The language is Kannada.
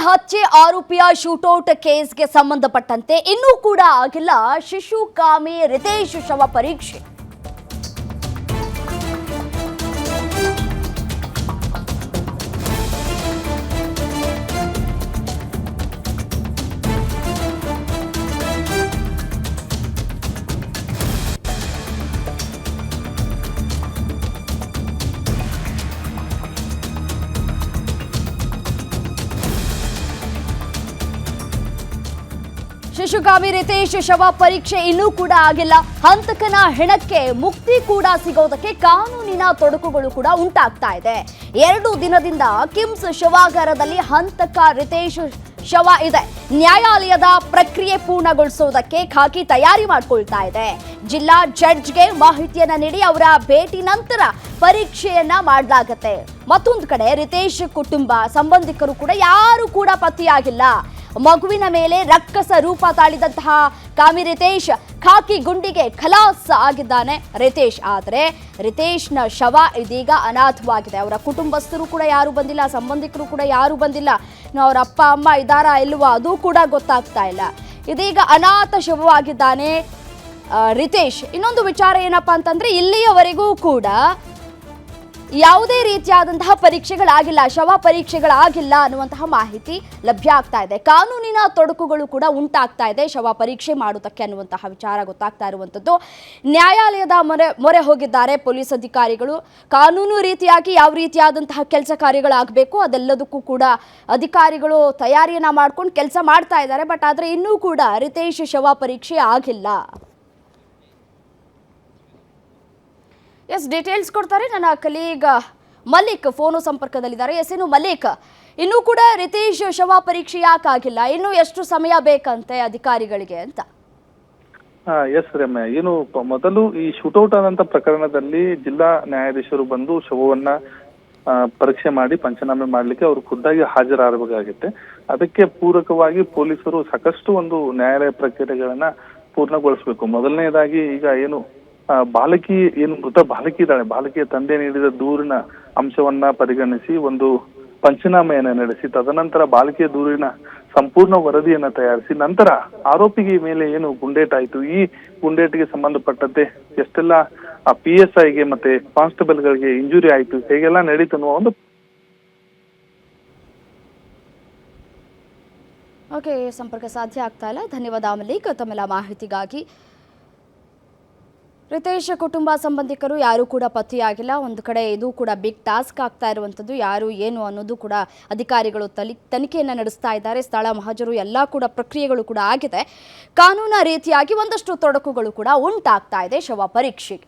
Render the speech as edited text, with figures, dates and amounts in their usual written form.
ಹತ್ಯೆ ಆರೋಪಿಯ ಶೂಟೌಟ್ ಕೇಸ್ಗೆ ಸಂಬಂಧಪಟ್ಟಂತೆ ಇನ್ನೂ ಕೂಡ ಆಗಿಲ್ಲ ಶಿಶುಕಾಮಿ ರಿತೇಶ್ ಶವ ಪರೀಕ್ಷೆ. ಶಿಶುಕಾಮಿ ರಿತೇಶ್ ಶವ ಪರೀಕ್ಷೆ ಇನ್ನೂ ಕೂಡ ಆಗಿಲ್ಲ. ಹಂತಕನ ಹೆಣಕ್ಕೆ ಮುಕ್ತಿ ಕೂಡ ಸಿಗೋದಕ್ಕೆ ಕಾನೂನಿನ ತೊಡಕುಗಳು ಕೂಡ ಉಂಟಾಗ್ತಾ ಇದೆ. 2 ದಿನದಿಂದ ಕಿಮ್ಸ್ ಶವಾಗಾರದಲ್ಲಿ ಹಂತಕ ರಿತೇಶ್ ಶವ ಇದೆ. ನ್ಯಾಯಾಲಯದ ಪ್ರಕ್ರಿಯೆ ಪೂರ್ಣಗೊಳಿಸೋದಕ್ಕೆ ಖಾಕಿ ತಯಾರಿ ಮಾಡಿಕೊಳ್ತಾ ಇದೆ. ಜಿಲ್ಲಾ ಜಡ್ಜ್ಗೆ ಮಾಹಿತಿಯನ್ನ ನೀಡಿ ಅವರ ಭೇಟಿ ನಂತರ ಪರೀಕ್ಷೆಯನ್ನ ಮಾಡಲಾಗತ್ತೆ. ಮತ್ತೊಂದು ಕಡೆ ರಿತೇಶ್ ಕುಟುಂಬ ಸಂಬಂಧಿಕರು ಕೂಡ ಯಾರು ಕೂಡ ಪತ್ತೆಯಾಗಿಲ್ಲ. ಮಗುವಿನ ಮೇಲೆ ರಕ್ಕಸ ರೂಪ ತಾಳಿದಂತಹ ಕಾಮಿ ರಿತೇಶ್ ಖಾಕಿ ಗುಂಡಿಗೆ ಖಲಾಸ್ ಆಗಿದ್ದಾನೆ ರಿತೇಶ್. ಆದರೆ ರಿತೇಶ್ನ ಶವ ಇದೀಗ ಅನಾಥವಾಗಿದೆ. ಅವರ ಕುಟುಂಬಸ್ಥರು ಕೂಡ ಯಾರು ಬಂದಿಲ್ಲ, ಸಂಬಂಧಿಕರು ಕೂಡ ಯಾರು ಬಂದಿಲ್ಲ. ಅವರ ಅಪ್ಪ ಅಮ್ಮ ಇದ್ದಾರಾ ಇಲ್ವಾ ಅದು ಕೂಡ ಗೊತ್ತಾಗ್ತಾ ಇಲ್ಲ. ಇದೀಗ ಅನಾಥ ಶವವಾಗಿದ್ದಾನೆ ರಿತೇಶ್. ಇನ್ನೊಂದು ವಿಚಾರ ಏನಪ್ಪಾ ಅಂತಂದ್ರೆ ಇಲ್ಲಿಯವರೆಗೂ ಕೂಡ ಯಾವುದೇ ರೀತಿಯಾದಂತಹ ಪರೀಕ್ಷೆಗಳಾಗಿಲ್ಲ, ಶವ ಪರೀಕ್ಷೆಗಳಾಗಿಲ್ಲ ಅನ್ನುವಂತಹ ಮಾಹಿತಿ ಲಭ್ಯ ಆಗ್ತಾ ಇದೆ. ಕಾನೂನಿನ ತೊಡಕುಗಳು ಕೂಡ ಉಂಟಾಗ್ತಾ ಇದೆ ಶವ ಪರೀಕ್ಷೆ ಮಾಡುವುದಕ್ಕೆ ಅನ್ನುವಂತಹ ವಿಚಾರ ಗೊತ್ತಾಗ್ತಾ ಇರುವಂಥದ್ದು. ನ್ಯಾಯಾಲಯದ ಮೊರೆ ಹೋಗಿದ್ದಾರೆ ಪೊಲೀಸ್ ಅಧಿಕಾರಿಗಳು. ಕಾನೂನು ರೀತಿಯಾಗಿ ಯಾವ ರೀತಿಯಾದಂತಹ ಕೆಲಸ ಕಾರ್ಯಗಳಾಗಬೇಕು ಅದೆಲ್ಲದಕ್ಕೂ ಕೂಡ ಅಧಿಕಾರಿಗಳು ತಯಾರಿಯನ್ನ ಮಾಡ್ಕೊಂಡು ಕೆಲಸ ಮಾಡ್ತಾ ಇದ್ದಾರೆ. ಬಟ್ ಆದರೆ ಇನ್ನೂ ಕೂಡ ರಿತೇಶ್ ಶವ ಪರೀಕ್ಷೆ ಆಗಿಲ್ಲ. ಎಸ್, ಡೀಟೇಲ್ಸ್ ಕೊಡ್ತಾರೆ ನನ್ನ ಕಲೀಗ್ ಮಲ್ಲಿಕ್ ಫೋನು ಸಂಪರ್ಕದಲ್ಲಿದ್ದಾರೆ. ಎಸ್, ಏನು ಮಲ್ಲಿಕ್, ಇನ್ನೂ ಕೂಡ ರಿತೇಶ್ ಶವ ಪರೀಕ್ಷೆ ಯಾಕಾಗಿಲ್ಲ? ಇನ್ನು ಎಷ್ಟು ಸಮಯ ಬೇಕಂತೆ ಅಧಿಕಾರಿಗಳಿಗೆ ಅಂತ? ಎಸ್ ರಮ್ಯ, ಏನು ಮೊದಲು ಈ ಶೂಟೌಟ್ ಆದಂತ ಪ್ರಕರಣದಲ್ಲಿ ಜಿಲ್ಲಾ ನ್ಯಾಯಾಧೀಶರು ಬಂದು ಶವವನ್ನ ಪರೀಕ್ಷೆ ಮಾಡಿ ಪಂಚನಾಮೆ ಮಾಡ್ಲಿಕ್ಕೆ ಅವರು ಖುದ್ದಾಗಿ ಹಾಜರಾಗಬೇಕಾಗುತ್ತೆ. ಅದಕ್ಕೆ ಪೂರಕವಾಗಿ ಪೊಲೀಸರು ಸಾಕಷ್ಟು ಒಂದು ನ್ಯಾಯಾಲಯ ಪ್ರಕ್ರಿಯೆಗಳನ್ನ ಪೂರ್ಣಗೊಳಿಸಬೇಕು. ಮೊದಲನೇದಾಗಿ ಈಗ ಏನು ಬಾಲಕಿ ಏನು ಮೃತ ಬಾಲಕಿ ಇದ್ದಾಳೆ, ಬಾಲಕಿಯ ತಂದೆ ನೀಡಿದ ದೂರಿನ ಅಂಶವನ್ನ ಪರಿಗಣಿಸಿ ಒಂದು ಪಂಚನಾಮೆಯನ್ನ ನಡೆಸಿ ತದನಂತರ ಬಾಲಕಿಯ ದೂರಿನ ಸಂಪೂರ್ಣ ವರದಿಯನ್ನ ತಯಾರಿಸಿ ನಂತರ ಆರೋಪಿಗೆ ಮೇಲೆ ಏನು ಗುಂಡೇಟಾಯ್ತು, ಈ ಗುಂಡೇಟಿಗೆ ಸಂಬಂಧಪಟ್ಟಂತೆ ಎಷ್ಟೆಲ್ಲ PSIಗೆ ಮತ್ತೆ ಕಾನ್ಸ್ಟೇಬಲ್ಗಳಿಗೆ ಇಂಜುರಿ ಆಯ್ತು, ಹೇಗೆಲ್ಲ ನಡೀತು ಅನ್ನುವ ಒಂದು ಓಕೆ, ಸಂಪರ್ಕ ಸಾಧ್ಯ ಆಗ್ತಾ ಇಲ್ಲ. ಧನ್ಯವಾದ ಮಲ್ಲಿಕ್ ತಮ್ಮೆಲ್ಲ ಮಾಹಿತಿಗಾಗಿ. ರಿತೇಶ್ ಕುಟುಂಬ ಸಂಬಂಧಿಕರು ಯಾರು ಕೂಡ ಪತ್ತೆಯಾಗಿಲ್ಲ. ಒಂದು ಕಡೆ ಇದು ಕೂಡ ಬಿಗ್ ಟಾಸ್ಕ್ ಆಗ್ತಾ ಇರುವಂಥದ್ದು. ಯಾರು ಏನು ಅನ್ನೋದು ಕೂಡ ಅಧಿಕಾರಿಗಳು ತನಿಖೆಯನ್ನು ನಡೆಸ್ತಾ ಇದ್ದಾರೆ. ಸ್ಥಳ ಮಹಜರು ಎಲ್ಲ ಕೂಡ ಪ್ರಕ್ರಿಯೆಗಳು ಕೂಡ ಆಗಿದೆ. ಕಾನೂನು ರೀತಿಯಾಗಿ ಒಂದಷ್ಟು ತೊಡಕುಗಳು ಕೂಡ ಉಂಟಾಗ್ತಾ ಇದೆ ಶವ ಪರೀಕ್ಷೆಗೆ.